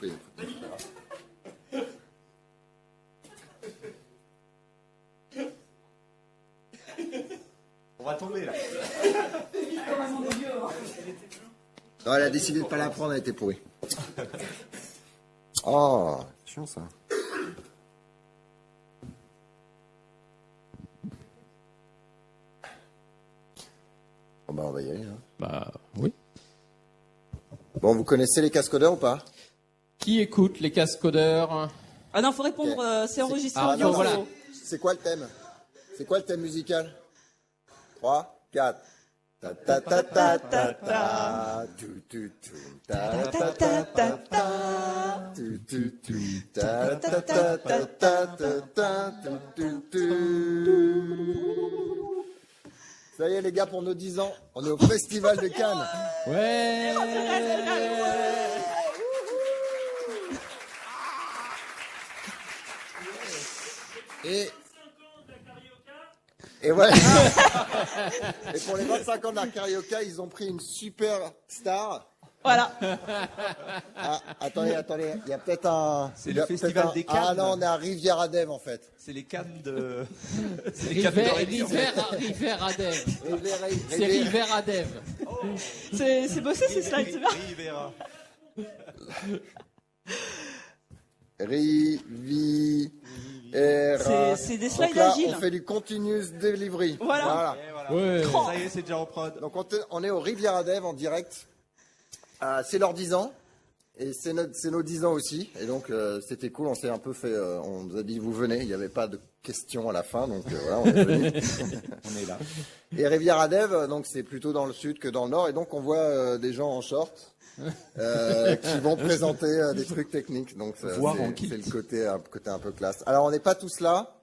Oui. On va tomber là. Non, elle a décidé de pas la prendre, elle était pourrie. Oh, chiant ça. Bon bah on va y aller. Hein. Bah oui. Bon, vous connaissez les cascodeurs ou pas? Qui écoute les cascodeurs? Ah non, faut répondre, c'est enregistré Ah, audio. non, voilà. C'est quoi le thème? C'est quoi le thème musical? 3, 4. Ta ta ta ta ta ta. Tu tu tu. Ta ta ta ta ta. Tu tu tu. Ta ta ta ta ta ta. Tu tu tu. Ça y est les gars, pour nos 10 ans, on est au Festival de Cannes. Ouais. Et ouais. Et pour les 25 ans de la Carioca, ils ont pris une super star. Voilà. Ah, attendez, il y a peut-être un... C'est le festival des Cannes. Ah non, on est à Rivière-Adève en fait. C'est les cannes de... River Adève. C'est River Adève. C'est bossé ces slides, c'est bien. Rivera. C'est des slides Donc là, agiles. on fait du continuous delivery. Voilà. Ouais. Ça y est, c'est déjà en prod. Donc on est au Rivière-Adève en direct. C'est leurs 10 ans. Et c'est nos 10 ans aussi. Et donc c'était cool, on s'est un peu fait... on nous a dit vous venez, il n'y avait pas de questions à la fin. Donc voilà, on est venus. On est là. Et Rivière-Adève, donc c'est plutôt dans le sud que dans le nord. Et donc on voit des gens en short qui vont présenter des trucs techniques. Donc c'est le côté un peu classe. Alors on n'est pas tous là.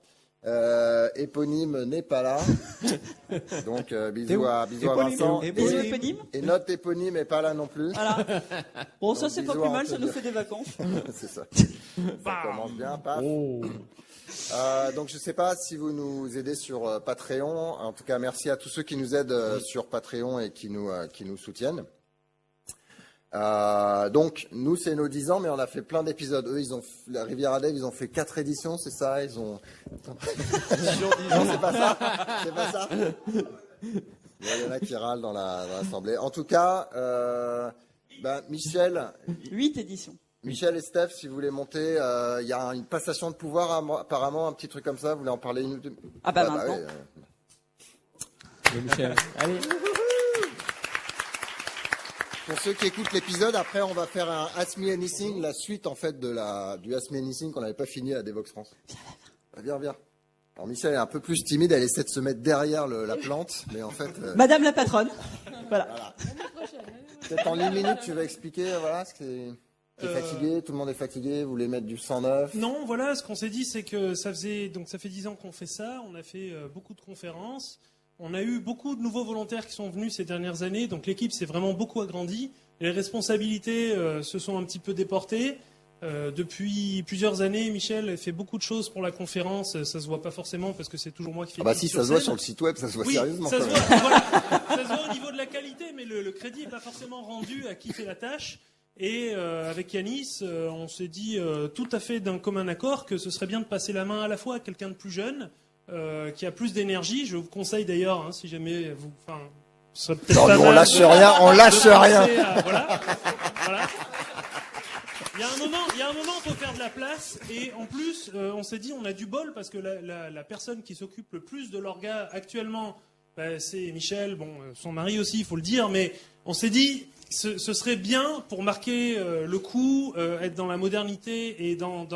Éponyme n'est pas là. Donc bisous à Vincent. Bisous éponyme. Et notre éponyme n'est pas là non plus. Voilà. Bon, ça Donc, c'est pas bisous plus à mal, ça Anthony. nous fait des vacances. C'est ça. Ça commence bien, paf. Donc je sais pas si vous nous aidez sur Patreon. En tout cas, merci à tous ceux qui nous aident sur Patreon et qui nous soutiennent. Donc nous c'est nos 10 ans, mais on a fait plein d'épisodes. Eux la Rivière-Adève, ils ont fait 4 éditions, c'est ça? Ils ont... Non, c'est pas ça. Il y en a qui râlent dans l'assemblée. En tout cas, Michel 8 éditions. Michel et Steph, si vous voulez monter, il y a une passation de pouvoir apparemment, un petit truc comme ça. Vous voulez en parler une ou deux? Ah bah maintenant. Ouais, Michel. Allez. Pour ceux qui écoutent l'épisode, après on va faire un Ask Me Anything, la suite en fait du Ask Me Anything qu'on n'avait pas fini à Devox France. Viens. Alors Michel est un peu plus timide, elle essaie de se mettre derrière la plante, mais en fait... Madame la patronne. Voilà. Peut-être en 1 minute tu vas expliquer, voilà, ce qui est fatigué, tout le monde est fatigué, vous voulez mettre du 109. Non, voilà, ce qu'on s'est dit, c'est que ça fait 10 ans qu'on fait ça, on a fait beaucoup de conférences, on a eu beaucoup de nouveaux volontaires qui sont venus ces dernières années, donc l'équipe s'est vraiment beaucoup agrandie, les responsabilités se sont un petit peu déportées. Depuis plusieurs années, Michel fait beaucoup de choses pour la conférence, ça se voit pas forcément parce que c'est toujours moi qui fais. Ah bah si, ça se voit sur le site web, ça se voit sérieusement. Ça se voit, voilà, ça se voit au niveau de la qualité, mais le crédit est pas forcément rendu à qui fait la tâche. Et avec Yanis, on s'est dit tout à fait d'un commun accord que ce serait bien de passer la main à la fois à quelqu'un de plus jeune, qui a plus d'énergie. Je vous conseille d'ailleurs, hein, si jamais vous, ce serait peut-être pas On mal lâche de- rien, on lâche de rien. penser à- voilà. Il y a un moment, faut faire de la place. Et en plus, on s'est dit, on a du bol parce que la personne qui s'occupe le plus de l'orga actuellement, c'est Michel. Bon, son mari aussi, il faut le dire. Mais on s'est dit, ce serait bien pour marquer le coup, être dans la modernité et dans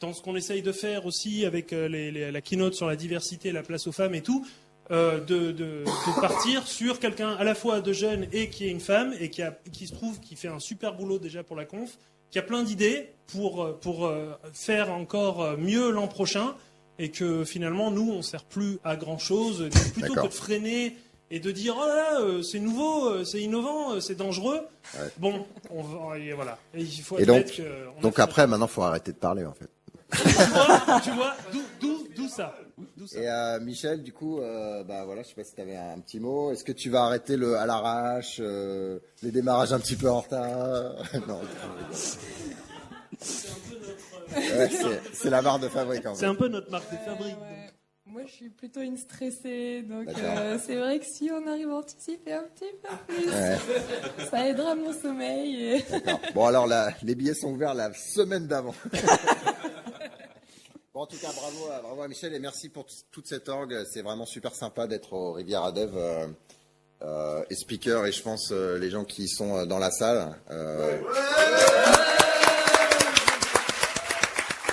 ce qu'on essaye de faire aussi avec la keynote sur la diversité, la place aux femmes et tout. De partir sur quelqu'un à la fois de jeune et qui est une femme et qui se trouve qui fait un super boulot déjà pour la conf, qui a plein d'idées pour faire encore mieux l'an prochain et que finalement nous on sert plus à grand chose plutôt que de freiner et de dire oh là là c'est nouveau, c'est innovant, c'est dangereux. Ouais. Bon, et voilà. Et il faut Et admettre que donc après, maintenant, faut arrêter de parler en fait. tu vois, d'où ça. D'où ça. Et Michel, du coup, bah voilà, je sais pas si tu avais un petit mot. Est-ce que tu vas arrêter le à l'arrache, les démarrages un petit peu en retard? Non. Ouais, c'est la marque de fabrique en fait. C'est un peu notre marque de fabrique. Ouais. Moi, je suis plutôt une stressée, donc D'accord. c'est vrai que si on arrive à anticiper un petit peu plus, Ouais. ça aidera mon sommeil. Et... D'accord. Bon alors les billets sont ouverts la semaine d'avant. Bon, en tout cas, bravo à Michel et merci pour toute cette orgue. C'est vraiment super sympa d'être au Rivière à Dev et speaker et je pense les gens qui sont dans la salle.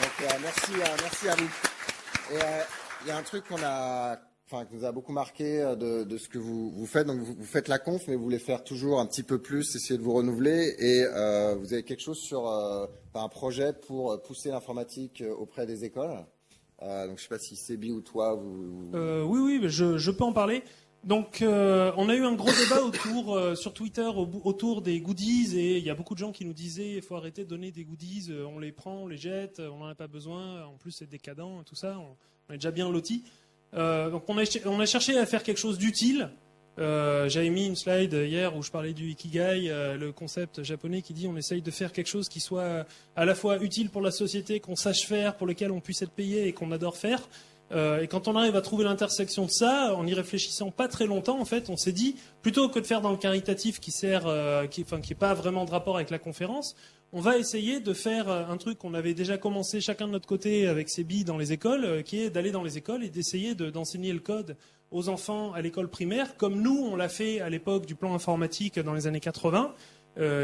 Donc merci à vous. Et il y a un truc qui nous a beaucoup marqué de ce que vous faites. Donc vous faites la conf, mais vous voulez faire toujours un petit peu plus, essayer de vous renouveler. Et vous avez quelque chose sur un projet pour pousser l'informatique auprès des écoles. Donc je sais pas si Sébi ou toi Oui, mais je peux en parler. Donc on a eu un gros débat sur Twitter autour des goodies et il y a beaucoup de gens qui nous disaient il faut arrêter de donner des goodies, on les prend, on les jette, on n'en a pas besoin, en plus c'est décadent, tout ça, on est déjà bien lotis. Donc on a cherché à faire quelque chose d'utile. J'avais mis une slide hier où je parlais du Ikigai, le concept japonais qui dit on essaye de faire quelque chose qui soit à la fois utile pour la société, qu'on sache faire, pour lequel on puisse être payé et qu'on adore faire. Et quand on arrive à trouver l'intersection de ça, en y réfléchissant pas très longtemps, en fait, on s'est dit plutôt que de faire dans le caritatif qui est pas vraiment de rapport avec la conférence, on va essayer de faire un truc qu'on avait déjà commencé chacun de notre côté avec ses billes dans les écoles, qui est d'aller dans les écoles et d'essayer d'enseigner le code aux enfants à l'école primaire, comme nous on l'a fait à l'époque du plan informatique dans les années 80,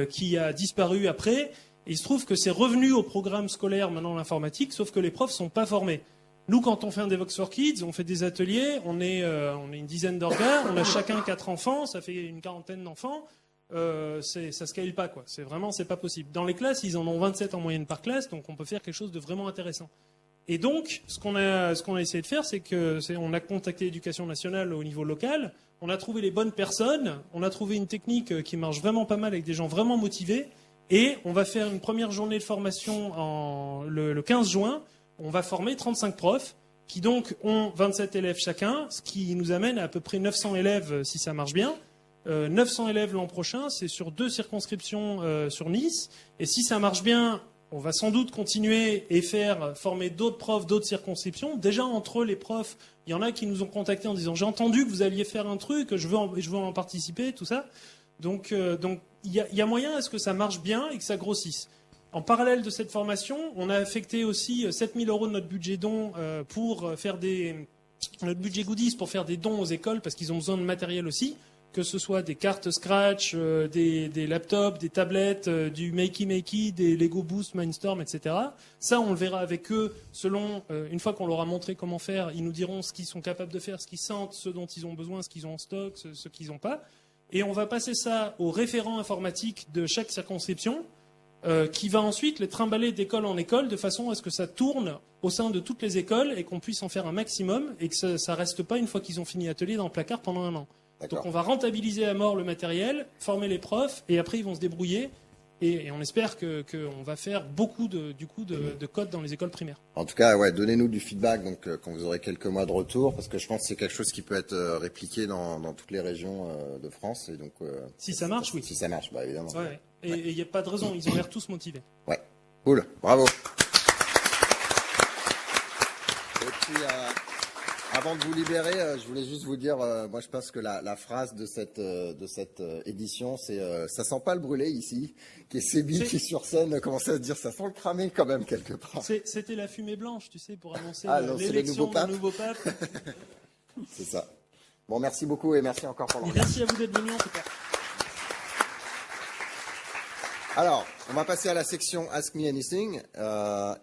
qui a disparu après. Et il se trouve que c'est revenu au programme scolaire maintenant l'informatique, sauf que les profs sont pas formés. Nous, quand on fait un Devox for Kids, on fait des ateliers, on est une dizaine d'orgas, on a chacun 4 enfants, ça fait une quarantaine d'enfants, ça scale pas, quoi. C'est pas possible. Dans les classes, ils en ont 27 en moyenne par classe, donc on peut faire quelque chose de vraiment intéressant. Et donc, ce qu'on a essayé de faire, on a contacté l'Éducation nationale au niveau local, on a trouvé les bonnes personnes, on a trouvé une technique qui marche vraiment pas mal avec des gens vraiment motivés, et on va faire une première journée de formation le 15 juin. On va former 35 profs qui donc ont 27 élèves chacun, ce qui nous amène à peu près 900 élèves si ça marche bien. 900 élèves l'an prochain, c'est sur 2 circonscriptions sur Nice. Et si ça marche bien, on va sans doute continuer et faire former d'autres profs, d'autres circonscriptions. Déjà entre les profs, il y en a qui nous ont contactés en disant « J'ai entendu que vous alliez faire un truc, je veux en participer, tout ça ». Donc il y a moyen à ce que ça marche bien et que ça grossisse. En parallèle de cette formation, on a affecté aussi 7 000 € de notre budget dons pour faire notre budget goodies pour faire des dons aux écoles parce qu'ils ont besoin de matériel aussi, que ce soit des cartes Scratch, des laptops, des tablettes, du Makey, des Lego Boost, Mindstorm, etc. Ça, on le verra avec eux selon, une fois qu'on leur a montré comment faire, ils nous diront ce qu'ils sont capables de faire, ce qu'ils sentent, ce dont ils ont besoin, ce qu'ils ont en stock, ce qu'ils n'ont pas. Et on va passer ça au référent informatique de chaque circonscription, qui va ensuite les trimballer d'école en école de façon à ce que ça tourne au sein de toutes les écoles et qu'on puisse en faire un maximum et que ça reste pas une fois qu'ils ont fini l'atelier dans le placard pendant un an. D'accord. Donc on va rentabiliser à mort le matériel, former les profs et après ils vont se débrouiller et on espère qu'on va faire beaucoup de code dans les écoles primaires. En tout cas, ouais, donnez-nous du feedback donc quand vous aurez quelques mois de retour parce que je pense que c'est quelque chose qui peut être répliqué dans toutes les régions de France et donc Si ça marche, oui. Si ça marche, bah évidemment. Ouais. Et il n'y a pas de raison, ils ont l'air tous motivés. Ouais, cool, bravo. Et puis, avant de vous libérer, je voulais juste vous dire, moi je pense que la phrase de cette édition, c'est ça sent pas le brûlé ici, qui est Sébi qui sur scène commençait à se dire ça sent le cramé quand même quelque part. C'était la fumée blanche, tu sais, pour annoncer l'élection l'élection d'un d'un nouveau pape. C'est ça. Bon, merci beaucoup et merci encore pour l'engagement. Merci à vous d'être venus en tout cas. Alors, on va passer à la section Ask Me Anything.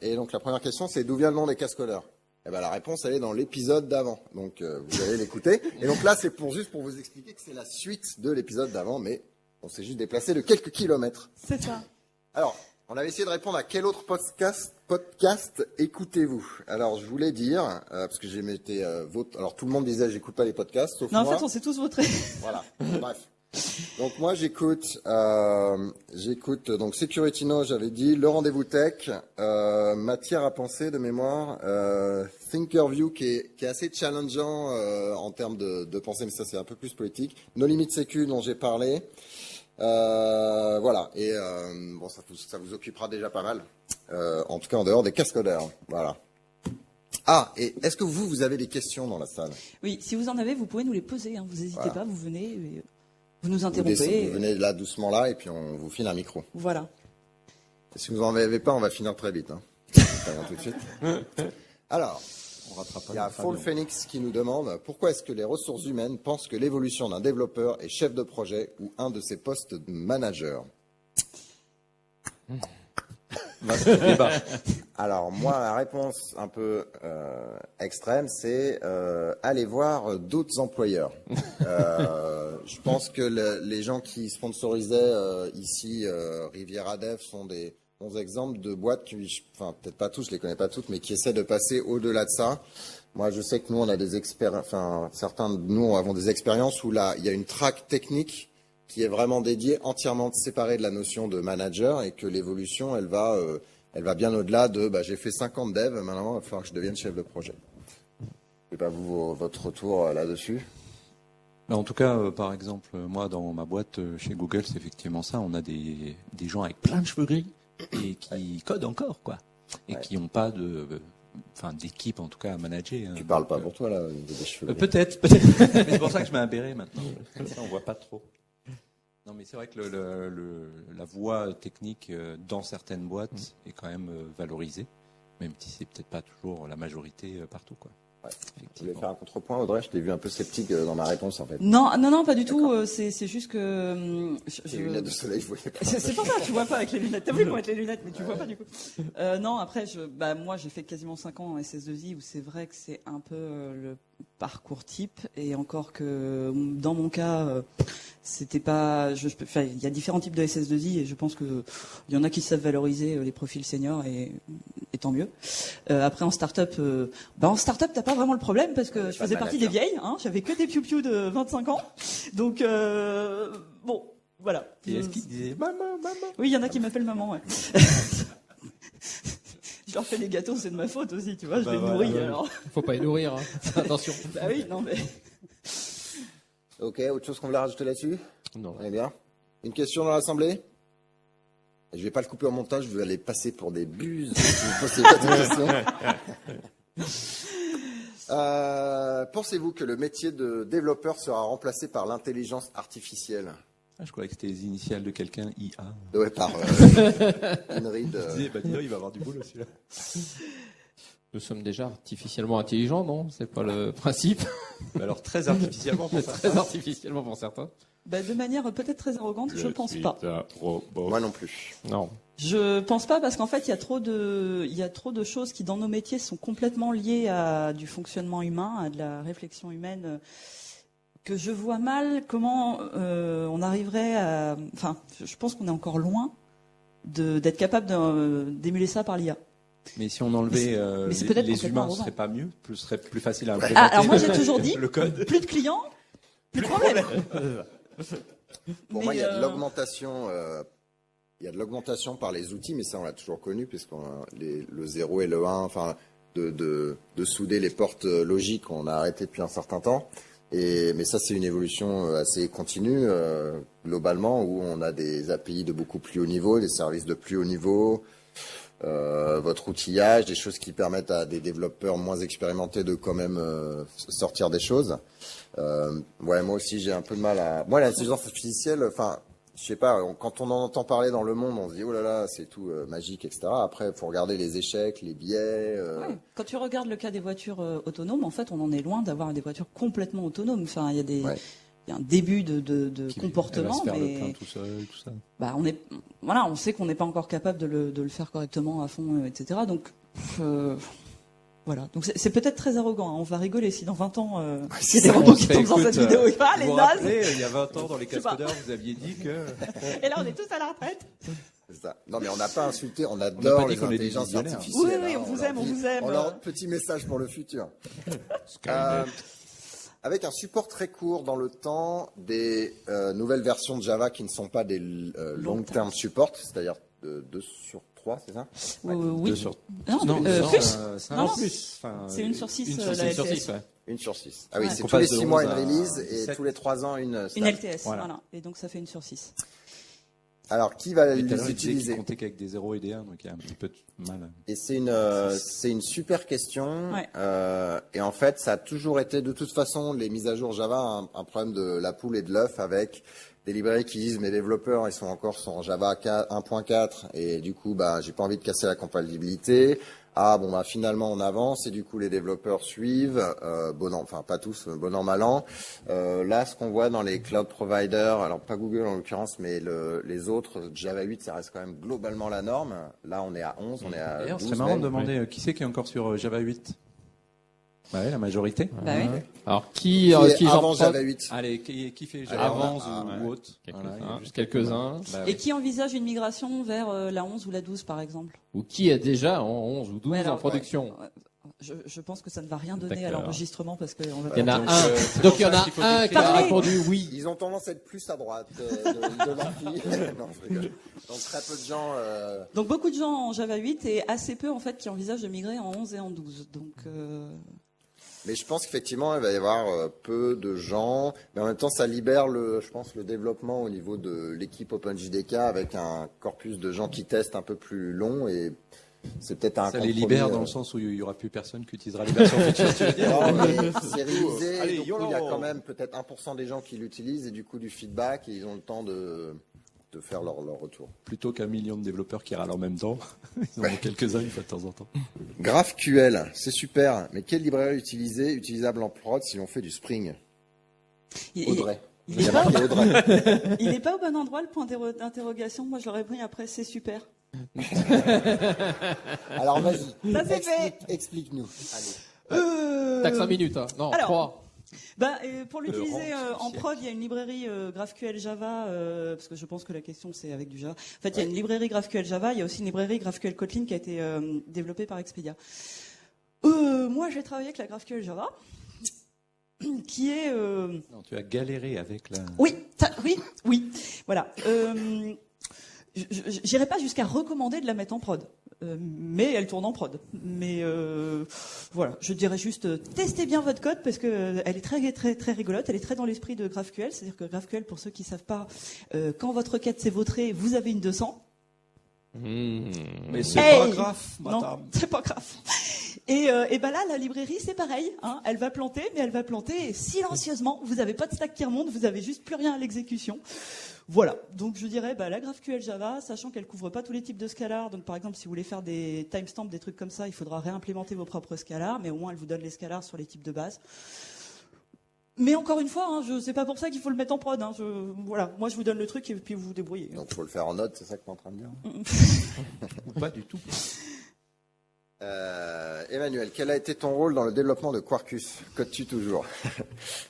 Et donc, la première question, c'est d'où vient le nom des cascodeurs? Eh ben, la réponse, elle est dans l'épisode d'avant. Donc, vous allez l'écouter. Et donc là, c'est juste pour vous expliquer que c'est la suite de l'épisode d'avant, mais on s'est juste déplacé de quelques kilomètres. C'est ça. Alors, on avait essayé de répondre à quel autre podcast écoutez-vous? Alors, je voulais dire, parce que j'ai mis alors tout le monde disait j'écoute pas les podcasts, sauf Non, en moi. fait, on s'est tous votés. Voilà. Bref. Donc moi j'écoute donc Security Now, j'avais dit, le rendez-vous tech, matière à penser de mémoire, Thinkerview qui est assez challengeant en termes de pensée, mais ça c'est un peu plus politique. No Limit Sécu dont j'ai parlé, voilà. Et bon, ça vous occupera déjà pas mal, en tout cas en dehors des cascodeurs, voilà. Ah, et est-ce que vous avez des questions dans la salle? Oui, si vous en avez, vous pouvez nous les poser. Hein. Vous n'hésitez Voilà. pas, vous venez, et vous nous Vous interrompez. venez là doucement là et puis on vous file un micro. Voilà. Et si vous en avez pas, on va finir très vite. Hein. Je préviens tout de suite. Alors, On rattrapera il y a le Fall Fabien. Phoenix qui nous demande pourquoi est-ce que les ressources humaines pensent que l'évolution d'un développeur est chef de projet ou un de ses postes de manager. Alors moi, la réponse un peu extrême, c'est aller voir d'autres employeurs. Je pense que les gens qui sponsorisaient ici Riviera Dev sont des bons exemples de boîtes qui, enfin peut-être pas tous, je les connais pas toutes, mais qui essaient de passer au-delà de ça. Moi, je sais que nous, on a des expériences, enfin certains de nous avons des expériences où là, il y a une track technique qui est vraiment dédiée, entièrement séparée de la notion de manager, et que l'évolution, elle va bien au-delà de j'ai fait 5 ans de dev, maintenant il va falloir que je devienne chef de projet. Je sais pas votre retour là-dessus. Mais en tout cas, par exemple, moi dans ma boîte chez Google, c'est effectivement ça. On a des gens avec plein de cheveux gris et qui codent encore, quoi, et Ouais. qui n'ont pas d'équipe en tout cas à manager. Hein. Tu parles pas Donc, pour toi là, au niveau des cheveux. peut-être. Mais c'est pour ça que je mets un béret maintenant. Comme ça, on voit pas trop. Non, mais c'est vrai que la voie technique dans certaines boîtes est quand même valorisée, même si c'est peut-être pas toujours la majorité partout, quoi. Ouais. Tu voulais faire un contrepoint, Audrey? Je t'ai vu un peu sceptique dans ma réponse en fait. Non, pas du tout. C'est juste que Les lunettes de soleil, je voyais pas. C'est pour ça, tu vois pas avec les lunettes. T'as voulu mettre les lunettes, mais tu vois pas du coup. Non, après, moi, j'ai fait quasiment 5 ans en SS2I où c'est vrai que c'est un peu le parcours type, et encore que dans mon cas, c'était pas. Il y a différents types de SS2I et je pense que il y en a qui savent valoriser les profils seniors et tant mieux. Après, en start-up, t'as pas vraiment le problème parce que je faisais partie des vieilles. Hein, j'avais que des piou-piou de 25 ans, donc bon. Voilà. Et est-ce qu'il disait maman? Oui, il y en a qui m'appellent maman, ouais. Je leur fais des gâteaux, c'est de ma faute aussi, tu vois, je les nourris, alors. Faut pas les nourrir, hein. Attention. Bah oui, non, mais. Ok, autre chose qu'on voulait rajouter là-dessus? Non. On est bien. Une question dans l'Assemblée? Je vais pas le couper au montage, je vais aller passer pour des buses. Si vous posez pas de questions. Pensez-vous que le métier de développeur sera remplacé par l'intelligence artificielle? Ah, je croyais que c'était les initiales de quelqu'un, IA. Ouais, par Inrid. Dis donc, il va avoir du boulot celui-là. Nous sommes déjà artificiellement intelligents, non? C'est pas le principe. Mais alors très artificiellement pour ça. Très artificiellement pour certains. Bah, de manière peut-être très arrogante, je pense pas. Moi non plus. Non. Je pense pas parce qu'en fait, il y a trop de choses qui, dans nos métiers, sont complètement liées à du fonctionnement humain, à de la réflexion humaine, que je vois mal comment on arriverait à. Enfin, je pense qu'on est encore loin d'être capable d'émuler ça par l'IA. Mais si on enlevait mais c'est peut-être les complètement humains, ce arrogant. serait pas mieux? Ce serait plus facile à implémenter. Ah, alors moi, j'ai toujours dit, le code. plus de clients, plus de problème. Pour Mais, moi, il y a de l'augmentation. Il y a de l'augmentation par les outils, mais ça on l'a toujours connu, puisqu'on a le 0 et le 1, enfin de souder les portes logiques, on a arrêté depuis un certain temps. Mais ça c'est une évolution assez continue globalement, où on a des API de beaucoup plus haut niveau, des services de plus haut niveau, votre outillage, des choses qui permettent à des développeurs moins expérimentés de quand même sortir des choses. Ouais, moi aussi j'ai un peu de mal à. Moi l'intelligence artificielle, enfin. Je sais pas, quand on en entend parler dans le monde, on se dit oh là là, c'est tout magique, etc. Après, il faut regarder les échecs, les biais. Ouais. Quand tu regardes le cas des voitures autonomes, en fait, on en est loin d'avoir des voitures complètement autonomes. Enfin, il y a il y a un début de comportement, Elle va se faire mais le plein tout seul, tout ça. bah, on sait qu'on n'est pas encore capable de le faire correctement à fond, etc. Donc, voilà. Donc c'est peut-être très arrogant. Hein. On va rigoler si dans 20 ans, il y a des robots qui tombent dans cette vidéo. Ah, les vous vous nazes. rappelez, il y a 20 ans, dans les Je sais pas. cascodeurs, vous aviez dit que... Et là, on est tous à la retraite. C'est ça. Non, mais on n'a pas insulté, on On n'a adore pas dit les qu'on est des intelligences visionnaires. artificielles. Oui, hein, on vous leur aime, on dit- vous aime. On leur petit message pour le futur. avec un support très court dans le temps des nouvelles versions de Java qui ne sont pas des long-term support, c'est-à-dire 2 sur 3, c'est ça? Oui. 2 sur... Non, plus. Non, non. plus. Enfin, C'est 1 sur 6, une la sur LTS. Sur 6, ouais. 1 sur 6. Ah oui, Ouais. c'est On tous les passe de 6 mois 11 une à release et 17. tous les 3 ans une Une stable. LTS, Voilà. voilà. Et donc ça fait 1 sur 6. Alors, qui va Et tout à l'heure, les il disait qu'il utiliser? comptait qu'avec des 0 et des 1, donc il y a un petit peu de mal. Et c'est une super question. Ouais. Et en fait, ça a toujours été, de toute façon, les mises à jour Java, un problème de la poule et de l'œuf avec des librairies qui disent mes développeurs, ils sont encore sur Java 1.4 et du coup, bah, j'ai pas envie de casser la compatibilité. Ah bon, bah finalement on avance et du coup les développeurs suivent. Bon an, enfin pas tous, bon an mal an. Là, ce qu'on voit dans les cloud providers, alors pas Google en l'occurrence, mais les autres, Java 8, ça reste quand même globalement la norme. Là, on est à 11, on est à D'ailleurs, 12 c'est marrant de même. demander qui c'est qui est encore sur Java 8. Bah oui, la majorité. Bah oui. Alors, Qui est avant Java 8. Allez, qui fait Java Avant, 11 ou autre? Voilà, il y a juste quelques-uns. Bah Et oui. qui envisage une migration vers la 11 ou la 12, par exemple? Ou qui est déjà en 11 ou 12 Ouais, alors, en production. Je pense que ça ne va rien donner à D'accord. l'enregistrement parce que on va Il y en a Donc, un. c'est Donc pour il y en ça a qu'il faut un qui décrire. a Parlez. répondu oui. Ils ont tendance à être plus à droite de l'ampli. Non, je rigole. Donc très peu de gens. Donc beaucoup de gens en Java 8 et assez peu en fait qui envisagent de migrer en 11 et en 12. Donc Mais je pense qu'effectivement, il va y avoir peu de gens. Mais en même temps, ça libère je pense, le développement au niveau de l'équipe OpenJDK avec un corpus de gens qui testent un peu plus long et c'est peut-être un Ça les compromis, libère dans le sens où il n'y aura plus personne qui utilisera les versions futures, tu veux dire? Non, mais c'est révisé. Allez, Donc, il y a YOLO. quand même peut-être 1% des gens qui l'utilisent et du coup du feedback et ils ont le temps de faire leur retour. Plutôt qu'un million de développeurs qui râlent en même temps. Ils en ont quelques-uns une fois de temps en temps. GraphQL, c'est super, mais quelle librairie utiliser, utilisable en prod si on fait du Spring? Audrey. il Il y est a pas, marqué Audrey. il est pas au bon endroit le point d'interrogation. Moi je l'aurais pris après. C'est super. Alors vas-y, Ça, c'est fait. explique-nous. Allez. T'as que 5 minutes, hein. Non, Alors, 3. Pour l'utiliser rang en prod, il y a une librairie GraphQL Java, parce que je pense que la question c'est avec du Java. En fait, il y a une librairie GraphQL Java, il y a aussi une librairie GraphQL Kotlin qui a été développée par Expedia. Moi, j'ai travaillé avec la GraphQL Java, qui est... Non, tu as galéré avec la... Oui, oui, voilà. J'irai pas jusqu'à recommander de la mettre en prod, mais elle tourne en prod. Mais voilà, je dirais juste testez bien votre code parce que elle est très très très rigolote. Elle est très dans l'esprit de GraphQL, c'est-à-dire que GraphQL, pour ceux qui savent pas, quand votre requête s'est vautrée, vous avez une 200. Mais c'est Hey pas grave, Non, madame. c'est pas grave. Et ben là, la librairie, c'est pareil. Hein, elle va planter, mais elle va planter silencieusement. Vous n'avez pas de stack qui remonte, vous avez juste plus rien à l'exécution. Voilà. Donc je dirais la GraphQL Java, sachant qu'elle couvre pas tous les types de scalars. Donc par exemple, si vous voulez faire des timestamps, des trucs comme ça, il faudra réimplémenter vos propres scalars, mais au moins elle vous donne les scalars sur les types de base. Mais encore une fois, hein, c'est pas pour ça qu'il faut le mettre en prod. Hein, voilà, moi je vous donne le truc et puis vous vous débrouillez. Donc il faut le faire en note, c'est ça que tu es en train de dire? Pas du tout. Emmanuel, quel a été ton rôle dans le développement de Quarkus? Codes-tu toujours?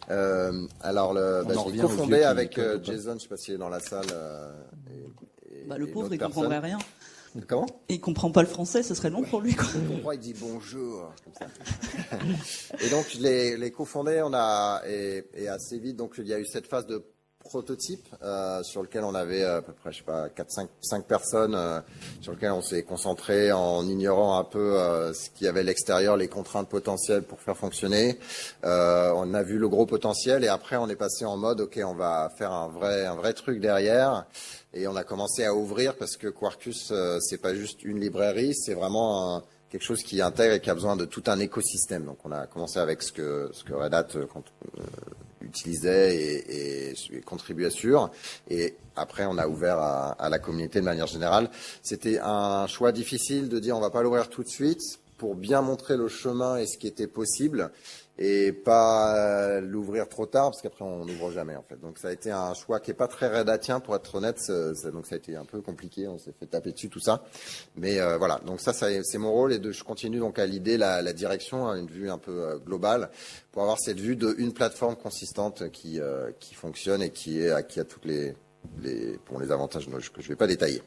Alors, On en je revient l'ai aux cofondé vieux qui avec codent pas. Jason, je sais pas s'il est dans la salle. Le et pauvre, une il autre comprendrait personne. rien. Comment? Et il comprend pas le français, ce serait long pour lui, quoi. Pourquoi il dit bonjour comme ça. Et donc je l'ai cofondé, et assez vite, donc il y a eu cette phase de prototype sur lequel on avait à peu près, je sais pas, 5 personnes sur lequel on s'est concentré en ignorant un peu ce qu'il y avait à l'extérieur, les contraintes potentielles pour faire fonctionner. On a vu le gros potentiel et après on est passé en mode ok, on va faire un vrai truc derrière. Et on a commencé à ouvrir parce que Quarkus, c'est pas juste une librairie, c'est vraiment quelque chose qui intègre et qui a besoin de tout un écosystème. Donc on a commencé avec ce que Red Hat utilisait et contribuait sur. Et après, on a ouvert à la communauté de manière générale. C'était un choix difficile de dire on va pas l'ouvrir tout de suite pour bien montrer le chemin et ce qui était possible et pas l'ouvrir trop tard parce qu'après on n'ouvre jamais en fait. Donc ça a été un choix qui est pas très Red Hatien pour être honnête. Donc ça a été un peu compliqué, on s'est fait taper dessus tout ça. Mais voilà, donc ça c'est mon rôle et je continue donc à l'idée la direction, une vue un peu globale pour avoir cette vue d'une plateforme consistante qui fonctionne et qui a toutes les les avantages que je vais pas détailler.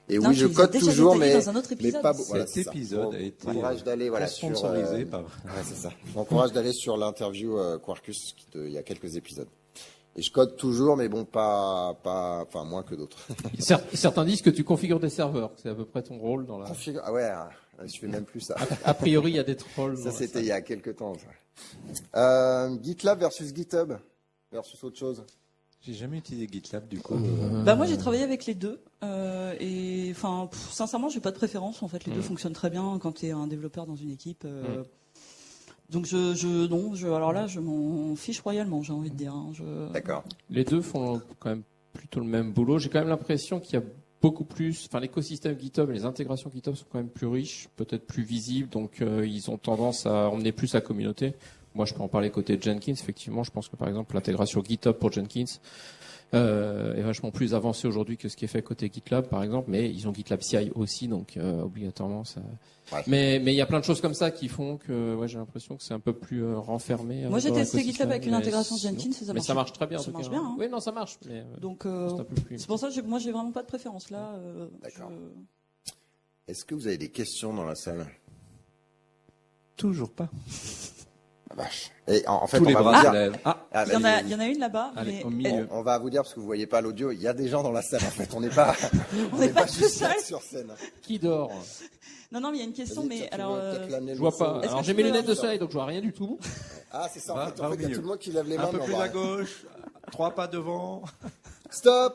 Et Non, oui, tu je les as code déjà toujours, détaillés mais dans un autre mais épisode. pas voilà, Cet c'est ça. épisode a été Encourage d'aller voilà sponsorisé sur par. ouais, c'est ça. Je m'encourage d'aller sur l'interview Quarkus il y a quelques épisodes. Et je code toujours, mais bon, enfin moins que d'autres. Certains disent que tu configures des serveurs. C'est à peu près ton rôle dans la. Ah ouais, je fais même plus ça. A priori, il y a des trolls. Ça, c'était il y a quelques temps. Ça. GitLab versus GitHub versus autre chose. J'ai jamais utilisé GitLab du coup. Bah moi j'ai travaillé avec les deux et enfin sincèrement j'ai pas de préférence en fait, les deux fonctionnent très bien quand tu es un développeur dans une équipe. Donc alors là je m'en fiche royalement, j'ai envie de dire. D'accord. Les deux font quand même plutôt le même boulot. J'ai quand même l'impression qu'il y a beaucoup plus, enfin l'écosystème GitHub et les intégrations GitHub sont quand même plus riches, peut-être plus visibles, donc ils ont tendance à emmener plus la communauté. Moi, je peux en parler côté Jenkins. Effectivement, je pense que par exemple l'intégration GitHub pour Jenkins est vachement plus avancée aujourd'hui que ce qui est fait côté GitLab, par exemple. Mais ils ont GitLab CI aussi, donc obligatoirement ça. Ouais. Mais il y a plein de choses comme ça qui font que j'ai l'impression que c'est un peu plus renfermé. Moi j'ai dans testé l'écosystème, GitLab avec une mais intégration sinon- Jenkins et ça mais marche. ça marche très bien. en Ça tout marche cas. bien, hein. Oui, non, ça marche. Mais Donc c'est un peu plus. c'est pour ça que moi j'ai vraiment pas de préférence là. D'accord. Est-ce que vous avez des questions dans la salle? Toujours pas. Ah, vache. Et en fait, Tous on les va bras vous se dire. lèvent. Ah, Ah, Il y en vas-y. a une là-bas, allez, mais au milieu. On va vous dire parce que vous voyez pas l'audio. Il y a des gens dans la salle. En fait, on n'est pas. on n'est pas tout juste seul. sur scène. Qui dort? Non mais il y a une question, Vas-y, mais tiens, tu alors veux peut-être l'amener Je le vois morceau. pas. Est-ce Alors que j'ai tu mes peux- lunettes de soleil, donc je vois rien du tout. Ah, c'est ça. Va- En fait, va au il y a milieu. tout le monde qui lève les mains. Un peu mais on plus va- à gauche, 3 pas devant. Stop.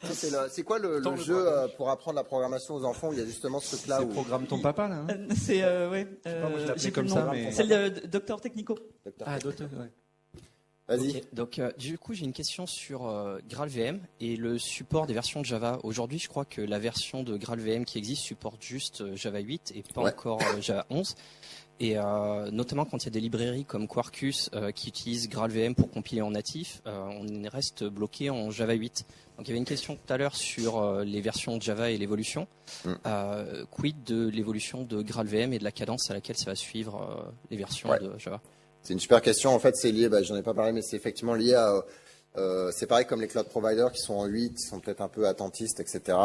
Ça, c'est quoi le Tends le jeu bras pour apprendre la programmation aux enfants où il y a justement ce truc-là C'est où programme ton papa là. Hein c'est ouais. pas, moi, je l'appelais j'ai plus comme le ça, nom. mais- C'est le docteur Technico. Ah, d'autres, ouais. Vas-y. Ok, donc du coup j'ai une question sur GraalVM et le support des versions de Java. Aujourd'hui je crois que la version de GraalVM qui existe supporte juste Java 8 et pas Ouais. encore Java 11. Et notamment quand il y a des librairies comme Quarkus qui utilisent GraalVM pour compiler en natif, on reste bloqué en Java 8. Donc il y avait une question tout à l'heure sur les versions de Java et l'évolution. Quid de l'évolution de GraalVM et de la cadence à laquelle ça va suivre les versions Ouais. de Java? C'est une super question. En fait, c'est lié, j'en ai pas parlé, mais c'est effectivement lié à. C'est pareil comme les cloud providers qui sont en 8, qui sont peut-être un peu attentistes, etc.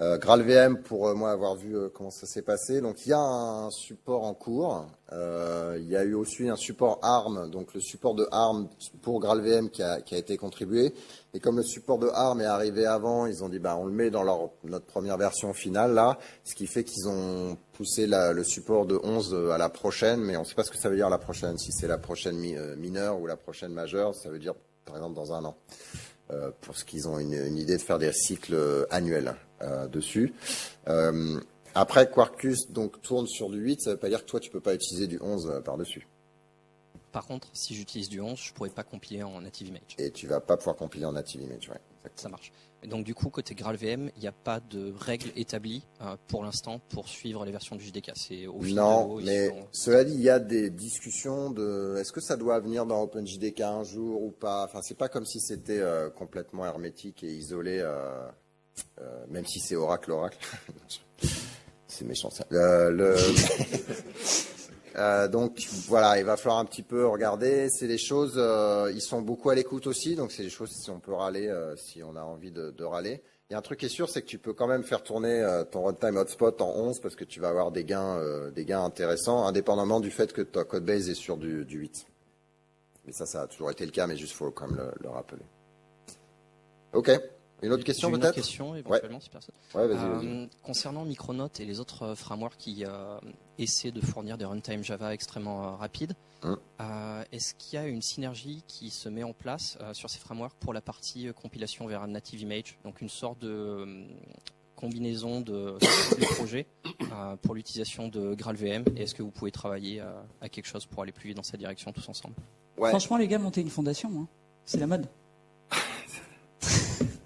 GraalVM, pour moi avoir vu comment ça s'est passé. Donc il y a un support en cours. Il y a eu aussi un support ARM, donc le support de ARM pour GraalVM qui a été contribué. Et comme le support de ARM est arrivé avant, ils ont dit on le met dans notre première version finale là, ce qui fait qu'ils ont poussé le support de 11 à la prochaine, mais on ne sait pas ce que ça veut dire la prochaine, si c'est la prochaine mineure ou la prochaine majeure, ça veut dire par exemple dans un an, parce qu'ils ont une idée de faire des cycles annuels dessus. Après, Quarkus donc tourne sur du 8, ça ne veut pas dire que toi tu peux pas utiliser du 11 par-dessus. Par contre, si j'utilise du 11, je pourrais pas compiler en native image. Et tu vas pas pouvoir compiler en native image, ouais. Ça marche. Et donc du coup, côté GraalVM, il n'y a pas de règles établies pour l'instant pour suivre les versions du JDK. C'est au fil de Non, l'eau, ils mais sont- cela dit, il y a des discussions de est-ce que ça doit venir dans OpenJDK un jour ou pas. Enfin, c'est pas comme si c'était complètement hermétique et isolé, même si c'est Oracle. C'est méchant ça. Donc voilà, il va falloir un petit peu regarder. C'est des choses, ils sont beaucoup à l'écoute aussi, donc c'est des choses si on peut râler, si on a envie de râler. Il y a un truc qui est sûr, c'est que tu peux quand même faire tourner ton runtime hotspot en 11 parce que tu vas avoir des gains intéressants, indépendamment du fait que ta codebase est sur du 8. Mais ça a toujours été le cas, mais juste faut quand même le rappeler. Ok. Une autre question J'ai une autre peut-être? question éventuellement si personne. Ouais, vas-y. Concernant Micronaut et les autres frameworks qui essaient de fournir des runtime Java extrêmement rapides, est-ce qu'il y a une synergie qui se met en place sur ces frameworks pour la partie compilation vers un native image, donc une sorte de combinaison de projets pour l'utilisation de GraalVM, et est-ce que vous pouvez travailler à quelque chose pour aller plus vite dans cette direction tous ensemble? Ouais. Franchement, les gars, montez une fondation, hein. C'est la mode.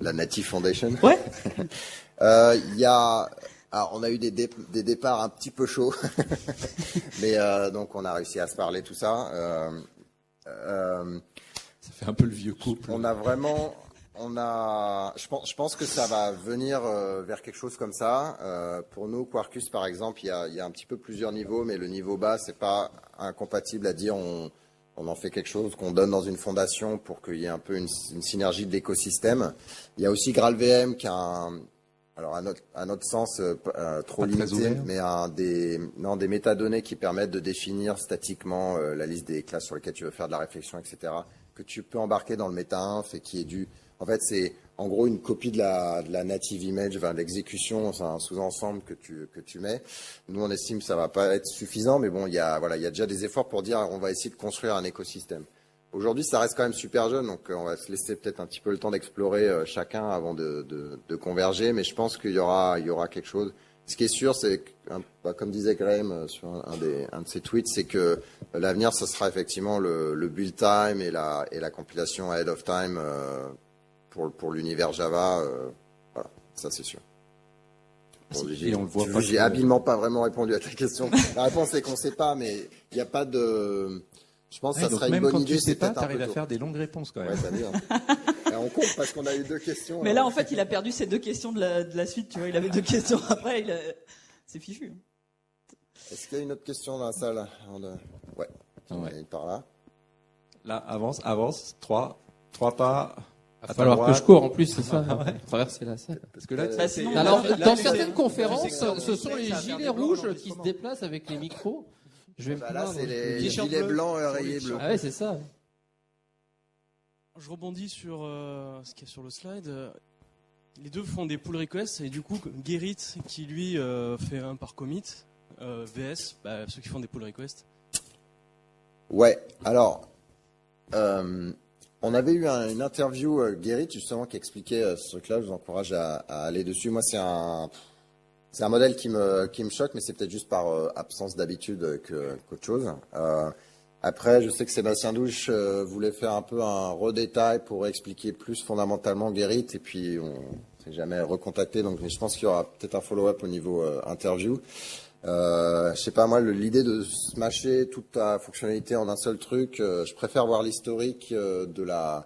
La Native Foundation. Ouais. Alors, on a eu des départs un petit peu chauds, mais donc on a réussi à se parler tout ça. Ça fait un peu le vieux couple. Je pense que ça va venir vers quelque chose comme ça. Pour nous, Quarkus par exemple, il y a un petit peu plusieurs niveaux, mais le niveau bas, c'est pas incompatible à dire on en fait quelque chose qu'on donne dans une fondation pour qu'il y ait un peu une synergie de l'écosystème. Il y a aussi GraalVM qui a alors à notre sens trop limité, mais des métadonnées qui permettent de définir statiquement la liste des classes sur lesquelles tu veux faire de la réflexion, etc. Que tu peux embarquer dans le méta-inf et qui est en fait, c'est en gros une copie de la native image, enfin, de l'exécution, c'est un sous-ensemble que tu mets. Nous, on estime que ça va pas être suffisant, mais bon, il y a déjà des efforts pour dire on va essayer de construire un écosystème. Aujourd'hui, ça reste quand même super jeune, donc on va se laisser peut-être un petit peu le temps d'explorer chacun avant de converger, mais je pense qu'il y aura quelque chose. Ce qui est sûr, c'est que, comme disait Graham sur un de ses tweets, c'est que l'avenir, ce sera effectivement le build time et la compilation ahead of time pour l'univers Java. Voilà, ça c'est sûr. Bon, et on le voit pas. J'ai habilement pas vraiment répondu à ta question. La réponse est qu'on ne sait pas, mais il n'y a pas de. Je pense que ça serait une bonne idée. Même quand tu sais pas, t'arrives à faire des longues réponses quand même. Ouais, ça veut dire. Et on compte parce qu'on a eu 2 questions. Mais là, en fait, il a perdu ses 2 questions de la suite. Tu vois, il avait 2 questions après. C'est fichu. Est-ce qu'il y a une autre question dans la salle? Ouais. On a une par là. Là, avance. 3 pas. Il va falloir que je cours en plus, c'est ça. Traverser la salle. Parce que là, alors, dans certaines conférences, ce sont les gilets rouges qui se déplacent avec les micros. Je vais me là, c'est les gilets blancs et oreillers bleus. Ah ouais, c'est ça. Je rebondis sur ce qu'il y a sur le slide. Les deux font des pull requests et du coup, Gerrit qui lui fait un par commit, VS, ceux qui font des pull requests. Ouais, alors, on avait eu une interview, Gerrit, justement, qui expliquait ce truc-là. Je vous encourage à aller dessus. Moi, c'est un modèle qui me choque, mais c'est peut-être juste par absence d'habitude qu'autre chose. Après, je sais que Sébastien Douche voulait faire un peu un redétail pour expliquer plus fondamentalement Gerrit, et puis on s'est jamais recontacté, donc je pense qu'il y aura peut-être un follow-up au niveau interview. Je sais pas, moi, l'idée de smasher toute ta fonctionnalité en un seul truc, je préfère voir l'historique de la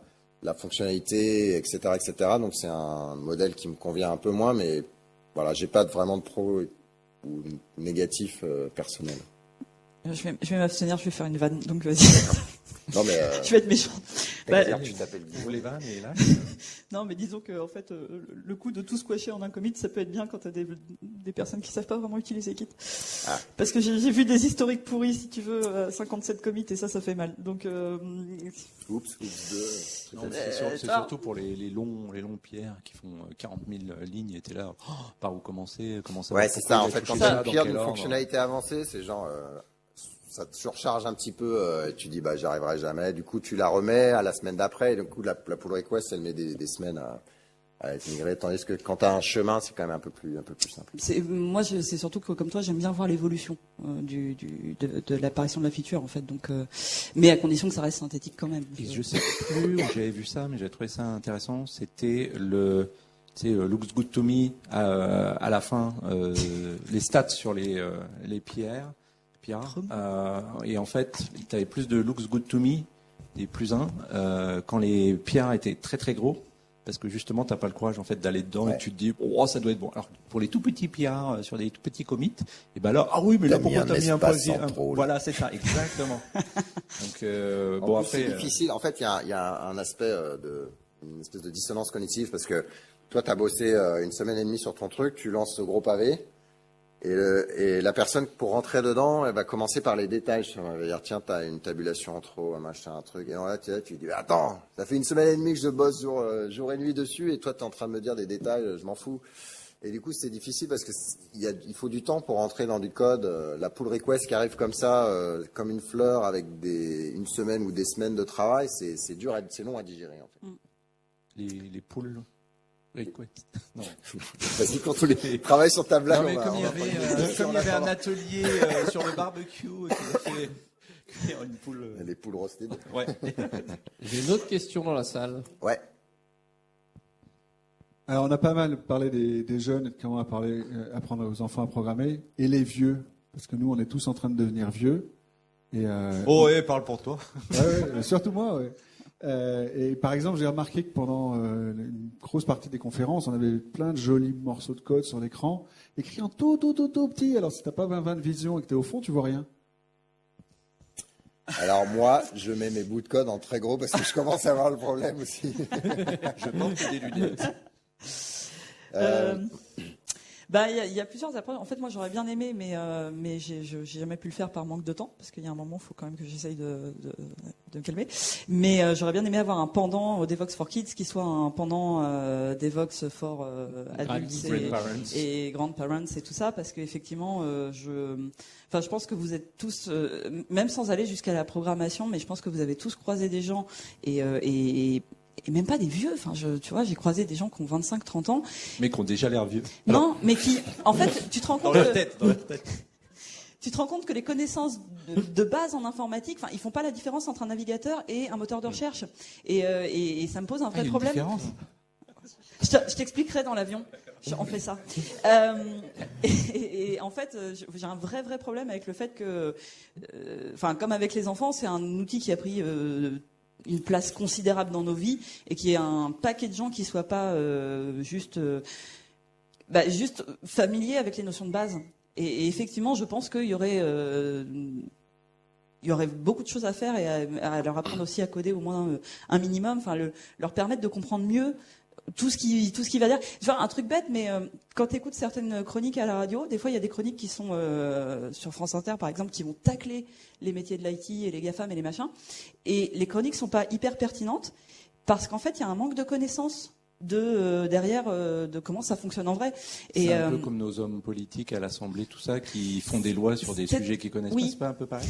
fonctionnalité, etc., etc. Donc c'est un modèle qui me convient un peu moins, mais voilà, j'ai pas vraiment de pro ou négatif personnel. Je vais m'abstenir, je vais faire une vanne, donc vas-y. Non mais je vais être méchant. Tu t'appelles les vannes et là. Non, mais disons que en fait, le coup de tout squasher en un commit, ça peut être bien quand t'as des personnes qui savent pas vraiment utiliser Git. Ah. Parce que j'ai vu des historiques pourris, si tu veux, 57 commits, et ça fait mal. Donc. Oups, 2. C'est surtout pour les longs pierres qui font 40 000 lignes et t'es là, par où commencer, comment ça. Ouais, c'est ça. En fait, quand t'as une pierre d'une fonctionnalité avancée, c'est genre. Ça te surcharge un petit peu et tu dis j'y arriverai jamais. Du coup, tu la remets à la semaine d'après et du coup, la pull request, elle met des semaines à être migrée. Tandis que quand tu as un chemin, c'est quand même un peu plus simple. Moi, c'est surtout que comme toi, j'aime bien voir l'évolution de l'apparition de la feature en fait. Donc, mais à condition que ça reste synthétique quand même. Et je sais plus où j'avais vu ça, mais j'avais trouvé ça intéressant. C'était looks good to me à la fin, les stats sur les pierres. Et en fait, tu avais plus de looks good to me, des +1, quand les pierres étaient très très gros, parce que justement, tu n'as pas le courage en fait d'aller dedans et tu te dis, ça doit être bon. Alors, pour les tout petits pierres sur des tout petits commits, et ben là, oui, mais là, pourquoi tu as mis un point? Voilà, c'est ça, exactement. Donc, après. C'est difficile. En fait, il y a un aspect une espèce de dissonance cognitive, parce que toi, tu as bossé 1 semaine et demie sur ton truc, tu lances ce gros pavé. Et la personne, pour rentrer dedans, elle va commencer par les détails. Elle va dire, tiens, t'as une tabulation en trop, machin, un truc. Et là, tu dis, attends, ça fait 1 semaine et demie que je bosse jour et nuit dessus, et toi, t'es en train de me dire des détails, je m'en fous. Et du coup, c'est difficile parce que il faut du temps pour rentrer dans du code. La pull request qui arrive comme ça, comme une fleur, avec 1 semaine ou des semaines de travail, c'est dur, c'est long à digérer, en fait. Les poules. Non. Vas-y, quand tu travailles sur ta blague. Non, mais comme il y avait un atelier sur le barbecue, qui fait une poule. Les poules roasted. Ouais. J'ai une autre question dans la salle. Ouais. Alors, on a pas mal parlé des jeunes et de comment apprendre aux enfants à programmer, et les vieux, parce que nous, on est tous en train de devenir vieux. Et, parle pour toi. Ouais, surtout moi, ouais. Et par exemple, j'ai remarqué que pendant une grosse partie des conférences, on avait plein de jolis morceaux de code sur l'écran, écrits en tout petit. Alors, si t'as pas 20 de vision et que t'es au fond, tu vois rien. Alors moi, je mets mes bouts de code en très gros parce que je commence à avoir le problème aussi. Je porte des lunettes. Il y a plusieurs approches. En fait, moi, j'aurais bien aimé, mais j'ai jamais pu le faire par manque de temps, parce qu'il y a un moment, il faut quand même que j'essaye de me calmer. Mais j'aurais bien aimé avoir un pendant au Devox for Kids qui soit un pendant Devox for adultes et grandparents et tout ça, parce qu'effectivement, je pense que vous êtes tous, même sans aller jusqu'à la programmation, mais je pense que vous avez tous croisé des gens et même pas des vieux. Enfin, tu vois, j'ai croisé des gens qui ont 25-30 ans. Mais qui ont déjà l'air vieux. Non, mais qui, en fait, tu te rends compte dans leur tête. Tu te rends compte que les connaissances de base en informatique, enfin, ils font pas la différence entre un navigateur et un moteur de recherche. Et ça me pose un vrai problème. Je t'expliquerai dans l'avion. On fait ça. Et en fait, j'ai un vrai problème avec le fait que, comme avec les enfants, c'est un outil qui a pris une place considérable dans nos vies et qui est un paquet de gens qui soient pas juste familiers avec les notions de base. Et effectivement, je pense qu'il y aurait beaucoup de choses à faire et à leur apprendre aussi à coder au moins un minimum, leur permettre de comprendre mieux tout ce qui va dire. Genre un truc bête, mais quand tu écoutes certaines chroniques à la radio, des fois il y a des chroniques qui sont sur France Inter par exemple, qui vont tacler les métiers de l'IT et les GAFAM et les machins, et les chroniques sont pas hyper pertinentes parce qu'en fait il y a un manque de connaissances derrière de comment ça fonctionne en vrai. C'est un peu comme nos hommes politiques à l'Assemblée, tout ça, qui font des lois sur des sujets qu'ils connaissent pas. C'est pas un peu pareil?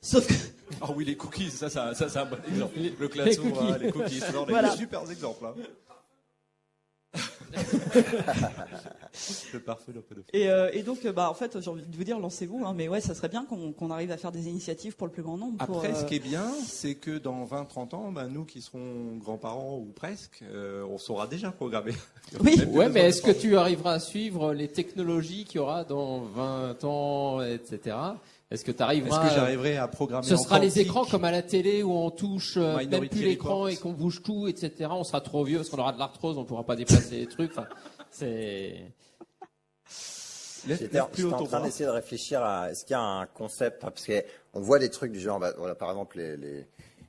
Sauf que... Ah oui, les cookies, ça c'est un bon exemple. Le classeur, les cookies, c'est voilà. Des super exemples. Hein. Le parfait, le peu de... Et donc, en fait, j'ai envie de vous dire, lancez-vous, hein, mais ouais, ça serait bien qu'on arrive à faire des initiatives pour le plus grand nombre. Après, ce qui est bien, c'est que dans 20-30 ans, nous qui serons grands-parents ou presque, on saura déjà programmer. Oui. Ouais, mais est-ce que tu arriveras à suivre les technologies qu'il y aura dans 20 ans, etc. Est-ce que j'arriverai à programmer? Ce sera les écrans comme à la télé où on touche même Minority plus l'écran et qu'on bouge tout, etc. On sera trop vieux parce qu'on aura de l'arthrose, on pourra pas déplacer les trucs. Enfin, c'est... J'étais en train d'essayer de réfléchir à est-ce qu'il y a un concept, parce qu'on voit des trucs du genre, voilà, par exemple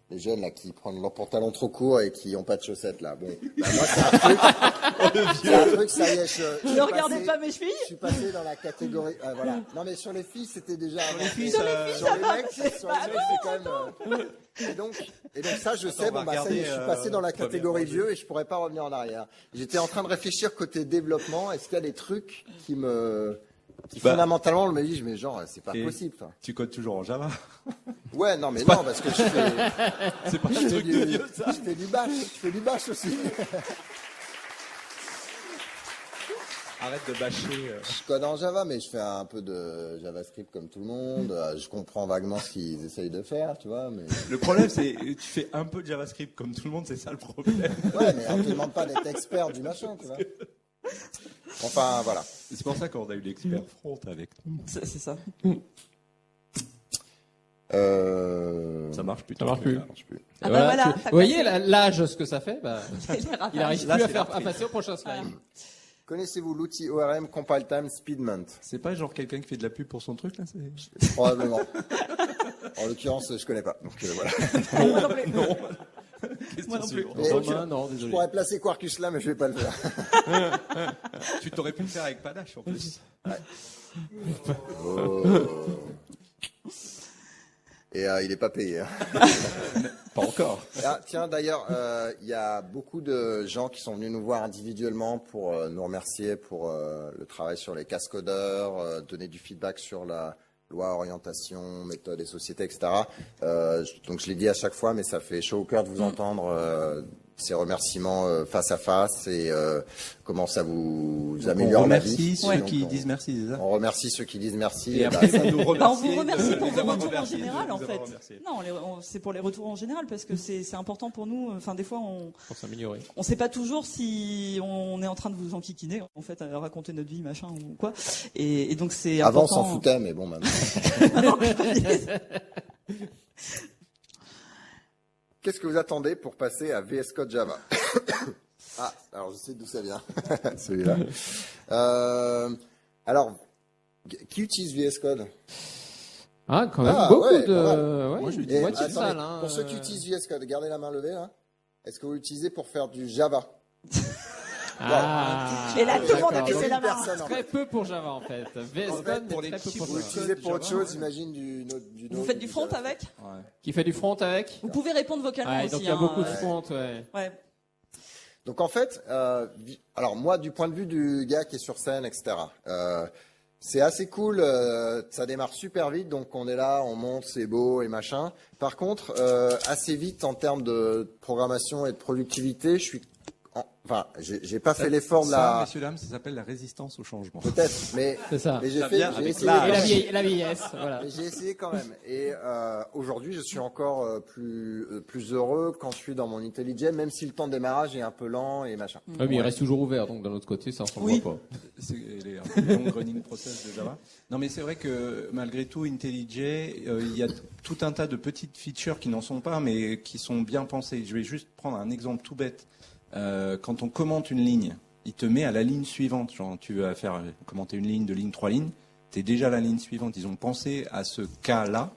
les jeunes là qui prennent leurs pantalons trop courts et qui n'ont pas de chaussettes là. Bon, moi c'est un truc, ça y est. Ne regardez pas mes chevilles. Je suis passé dans la catégorie. Voilà. Non mais sur les filles c'était déjà. Sur les mecs c'est quand même. Et donc ça je sais. Ça y est, je suis passé dans la catégorie vieux et je pourrais pas revenir en arrière. J'étais en train de réfléchir côté développement. Est-ce qu'il y a des trucs qui fondamentalement, on me dit, mais genre, c'est pas possible. Enfin. Tu codes toujours en Java? Ouais, non, mais non, parce que je fais. C'est pas un truc de vieux, ça. Je fais du bash aussi. Arrête de bâcher. Je code en Java, mais je fais un peu de JavaScript comme tout le monde. Je comprends vaguement ce qu'ils essayent de faire, tu vois. Mais... Le problème, c'est que tu fais un peu de JavaScript comme tout le monde, c'est ça le problème. Ouais, mais on te demande pas d'être expert du machin, tu vois. Enfin, voilà. C'est pour ça qu'on a eu l'expert front avec nous. C'est ça. Ça marche plus. Ça marche plus. Ah bah voilà, vous voyez l'âge, ce que ça fait, il arrive Là, plus à passer au prochain slide. Connaissez-vous l'outil ORM Compile Time Speedment? C'est pas genre quelqu'un qui fait de la pub pour son truc là? Probablement. En l'occurrence, je connais pas. Donc voilà. Non. Moi non plus. Non, désolé. Je pourrais placer Quarkus là, mais je vais pas le faire. Tu t'aurais pu le faire avec Panache en plus. Ouais. Oh. Et il est pas payé. Hein. Pas encore. Ah, tiens, d'ailleurs, il y a beaucoup de gens qui sont venus nous voir individuellement pour nous remercier pour le travail sur les cascodeurs, donner du feedback sur la loi, orientation, méthode et société, etc. Donc je l'ai dit à chaque fois, mais ça fait chaud au cœur de vous entendre ces remerciements face à face et comment ça vous améliore la vie. On remercie ceux qui disent merci, c'est ça? On remercie ceux qui disent merci. Et après, ça nous remercie. On vous remercie pour vos retours en remercié, général, en fait. Non, c'est pour les retours en général, parce que c'est important pour nous. Enfin, des fois, Pour s'améliorer. on sait pas toujours si on est en train de vous enquiquiner, en fait, à raconter notre vie, machin, ou quoi. Et donc, c'est Avant, on important. s'en foutait, mais bon, maintenant. Qu'est-ce que vous attendez pour passer à VS Code Java? Ah, alors je sais d'où ça vient, celui-là. Alors, qui utilise VS Code? Ah, quand même Ah, beaucoup ouais, de... pas mal. Ouais, Moi, je lui dis, Et moitié de attendez, salle. Hein, pour ceux qui utilisent VS Code, gardez la main levée là. Est-ce que vous l'utilisez pour faire du Java? Ah, Et là, tout le monde a d'accord. baissé la main. Personne, en Très peu pour Java en fait. VS En Code, fait, mais pour les très peu petits pour Vous bouts Java. l'utilisez pour autre Java, chose, j'imagine du Node. Vous faites du front avec? Ouais. Qui fait du front avec? Vous pouvez répondre vocalement Ouais, aussi. donc il y a hein, beaucoup de front, ouais. Ouais. Donc en fait, alors moi, du point de vue du gars qui est sur scène, etc., c'est assez cool, ça démarre super vite, donc on est là, on monte, c'est beau et machin. Par contre, assez vite en termes de programmation et de productivité, je suis... Enfin, j'ai pas fait l'effort de Ça, la... messieurs, dames, ça s'appelle la résistance au changement. Peut-être, mais C'est ça. j'ai Ça fait, vient j'ai avec essayé. l'âge. Et la vieillesse, voilà. Mais j'ai essayé quand même. Et aujourd'hui, je suis encore plus heureux quand je suis dans mon IntelliJ, même si le temps de démarrage est un peu lent et machin. Ouais, mais il reste toujours ouvert, donc d'un autre côté, ça ne s'en Oui. voit pas. C'est les long running process de Java. Non, mais c'est vrai que malgré tout, IntelliJ, il y a tout un tas de petites features qui n'en sont pas, mais qui sont bien pensées. Je vais juste prendre un exemple tout bête. Quand on commente une ligne, il te met à la ligne suivante. Genre, tu vas faire commenter une ligne, deux lignes, trois lignes. Tu es déjà à la ligne suivante. Ils ont pensé à ce cas-là.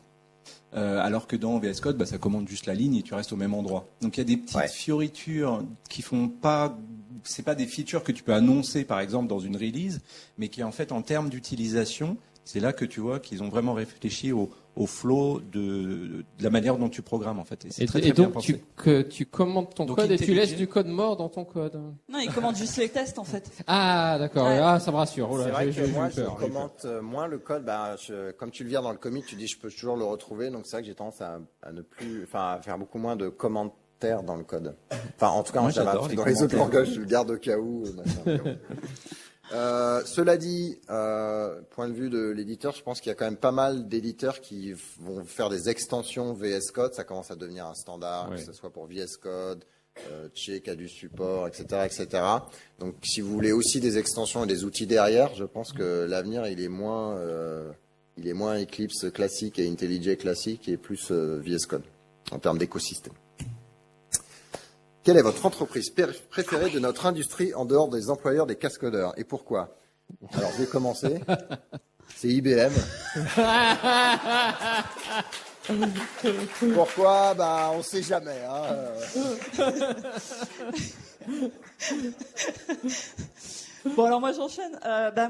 Alors que dans VS Code, ça commande juste la ligne et tu restes au même endroit. Donc il y a des petites fioritures qui font pas, c'est pas des features que tu peux annoncer par exemple dans une release, mais qui en fait en termes d'utilisation, c'est là que tu vois qu'ils ont vraiment réfléchi au flow de la manière dont tu programmes en fait. Et c'est très, très bien donc pensé. tu commandes ton Donc, code et tu IntelliJ. laisses du code mort dans ton code. Non, ils commandent juste les tests en fait. Ah d'accord, Ouais. ah ça me rassure. Oh là, C'est vrai j'ai que eu moi, peur. je commente moins le code. Comme tu le vires dans le commit, tu dis je peux toujours le retrouver. Donc c'est vrai que j'ai tendance à ne plus, à faire beaucoup moins de commentaires dans le code. Enfin, en tout cas, Moi, en Java. j'adore Parce que les dans les autres commentaires. langages, je le garde au cas où. Machin. Cela dit, point de vue de l'éditeur, je pense qu'il y a quand même pas mal d'éditeurs qui vont faire des extensions VS Code. Ça commence à devenir un standard, Ouais. que ce soit pour VS Code, Tché qui a du support, etc., etc. Donc, si vous voulez aussi des extensions et des outils derrière, je pense que l'avenir il est moins Eclipse classique et IntelliJ classique et plus VS Code en termes d'écosystème. Quelle est votre entreprise préférée de notre industrie en dehors des employeurs des cascodeurs et pourquoi? Alors, je vais commencer. C'est IBM. Pourquoi? On sait jamais. Bon, alors moi j'enchaîne.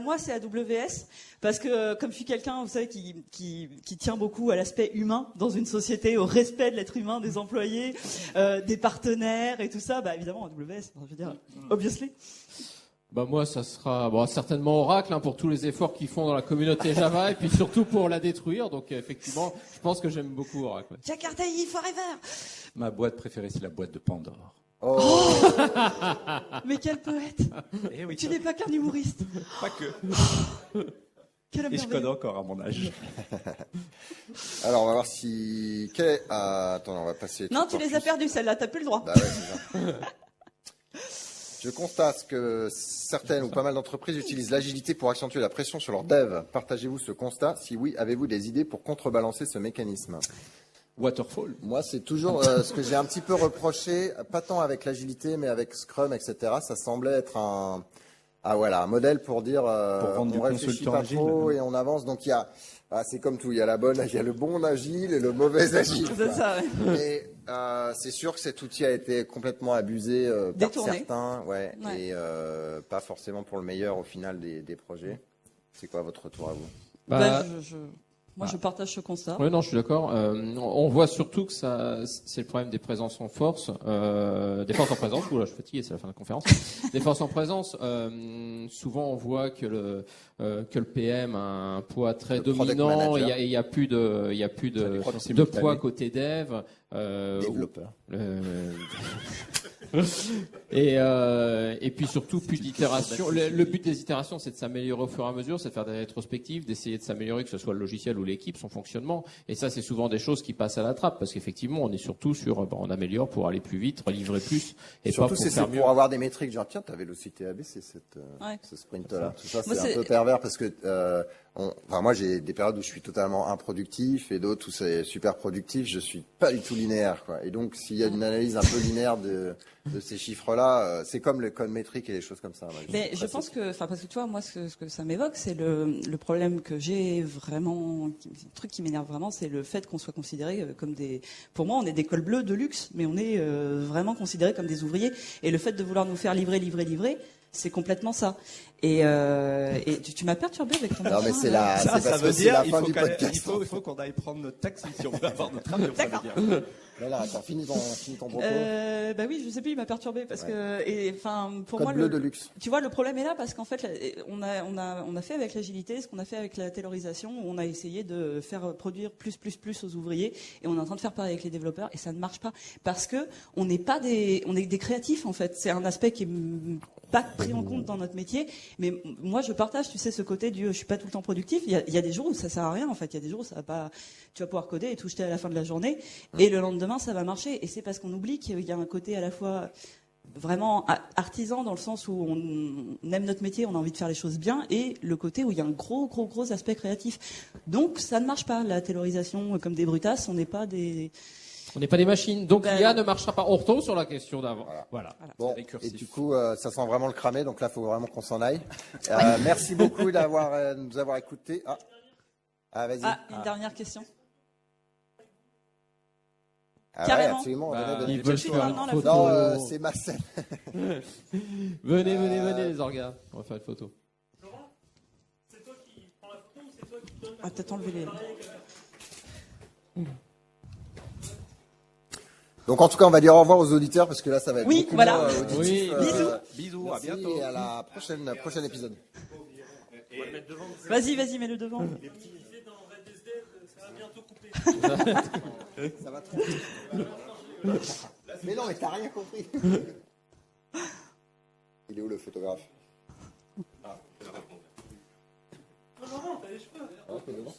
Moi c'est AWS parce que comme je suis quelqu'un, vous savez, qui tient beaucoup à l'aspect humain dans une société, au respect de l'être humain, des employés, des partenaires et tout ça, évidemment AWS. Je veux dire, obviously. Moi, ça sera certainement Oracle pour tous les efforts qu'ils font dans la communauté Java et puis surtout pour la détruire. Donc effectivement, je pense que j'aime beaucoup Oracle. Jakarta forever. Ma boîte préférée, c'est la boîte de Pandore. Oh. Mais quel poète. Eh oui, Tu n'es pas qu'un humoriste. pas que. Quel homme Et je merveilleux. connais encore à mon âge. Alors, on va voir si. Attends, on va passer. Non, tu les as perdues celles-là, t'as plus le droit. Bah ouais, c'est ça. Je constate que certaines ou pas mal d'entreprises utilisent l'agilité pour accentuer la pression sur leurs devs. Partagez-vous ce constat? Si oui, avez-vous des idées pour contrebalancer ce mécanisme? Waterfall. Moi, c'est toujours ce que j'ai un petit peu reproché, pas tant avec l'agilité, mais avec Scrum, etc. Ça semblait être un modèle pour dire vendre du on réfléchit consultant pas agile. trop et on avance. Donc il y a, c'est comme tout, il y a le bon agile et le mauvais agile. C'est quoi. ça, ouais. Et c'est sûr que cet outil a été complètement abusé par Détourné. certains, Ouais. et pas forcément pour le meilleur au final des projets. C'est quoi votre retour à vous? Moi, je partage ce constat. Oui, non, je suis d'accord. On voit surtout que c'est le problème des présences en force, des forces en présence. Oula, je suis fatigué, c'est la fin de la conférence. Des forces en présence. Souvent, on voit que le PM a un poids très Le product dominant. manager. Il y a plus de poids côté dev. Développeur. Et puis surtout plus d'itération. Le but des itérations, c'est de s'améliorer au fur et à mesure, c'est de faire des rétrospectives, d'essayer de s'améliorer, que ce soit le logiciel ou l'équipe, son fonctionnement. Et ça, c'est souvent des choses qui passent à la trappe, parce qu'effectivement, on est surtout sur, on améliore pour aller plus vite, livrer plus, et Surtout, pas pour c'est faire mieux. pour avoir des métriques, genre, tiens, ta vélocité AB, c'est ce sprint-là. Ouais. Tout ça, Moi, c'est un c'est- peu pervers parce que moi, j'ai des périodes où je suis totalement improductif et d'autres où c'est super productif. Je suis pas du tout linéaire, quoi. Et donc, s'il y a une analyse un peu linéaire de ces chiffres-là, c'est comme le code métrique et les choses comme ça. Mais je pense que, parce que tu vois, moi, ce que ça m'évoque, c'est le problème que j'ai vraiment, le truc qui m'énerve vraiment, c'est le fait qu'on soit considéré comme pour moi, on est des cols bleus de luxe, mais on est vraiment considérés comme des ouvriers. Et le fait de vouloir nous faire livrer, c'est complètement ça. Et tu m'as perturbé avec ton Non, mais c'est ça parce veut que c'est dire la il fin faut du podcast. il faut qu'on aille prendre notre taxi si on veut avoir notre avion. D'accord. Voilà, attends, finis ton propos. Bah oui, je sais plus, il m'a perturbé parce que, pour Code moi, bleu de luxe. tu vois, le problème est là parce qu'en fait, on a fait avec l'agilité ce qu'on a fait avec la taylorisation, où on a essayé de faire produire plus aux ouvriers, et on est en train de faire pareil avec les développeurs, et ça ne marche pas parce que on est des créatifs en fait. C'est un aspect qui est pas pris en compte dans notre métier, mais moi je partage, tu sais, ce côté je suis pas tout le temps productif. Il y a des jours où ça sert à rien en fait. Il y a des jours où ça va pas, tu vas pouvoir coder et tout jeter à la fin de la journée, et le lendemain ça va marcher. Et c'est parce qu'on oublie qu'il y a un côté à la fois vraiment artisan dans le sens où on aime notre métier, on a envie de faire les choses bien, et le côté où il y a un gros aspect créatif. Donc ça ne marche pas, la taylorisation comme des brutasses, on n'est pas des machines. Donc l'IA ne marchera pas. On retombe sur la question d'avant. Voilà. Bon, et du coup, ça sent vraiment le cramer, donc là, il faut vraiment qu'on s'en aille. Merci beaucoup de nous avoir écoutés. Vas-y. Une dernière question. Carrément. Ouais, absolument. Ils veulent faire une photo. Non, c'est ma scène. venez les orgas. On va faire une photo. Laurent, c'est toi qui prends la photo ou c'est toi qui donne la photo? Peut-être enlever les... Donc en tout cas, on va dire au revoir aux auditeurs parce que là, ça va être beaucoup voilà. moins auditif. Bisous, merci, à bientôt. Et à la prochaine épisode. Vas-y, mets-le devant. Les petits lycées dans Red SD, ça va bientôt couper. Ça va trop vite. Mais non, mais t'as rien compris. Il est où le photographe? Non, t'as les cheveux. T'es devant.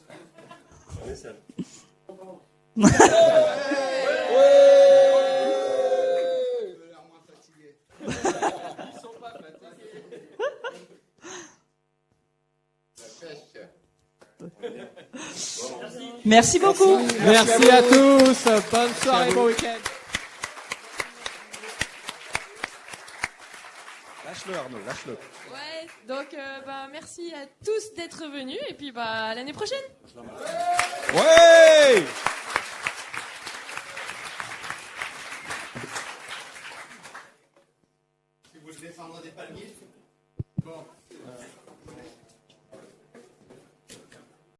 Merci beaucoup. Merci à tous. Bonne soirée, bon week-end. Lâche-le Arnaud, lâche-le. Ouais, donc merci à tous d'être venus et puis à l'année prochaine. Ouais.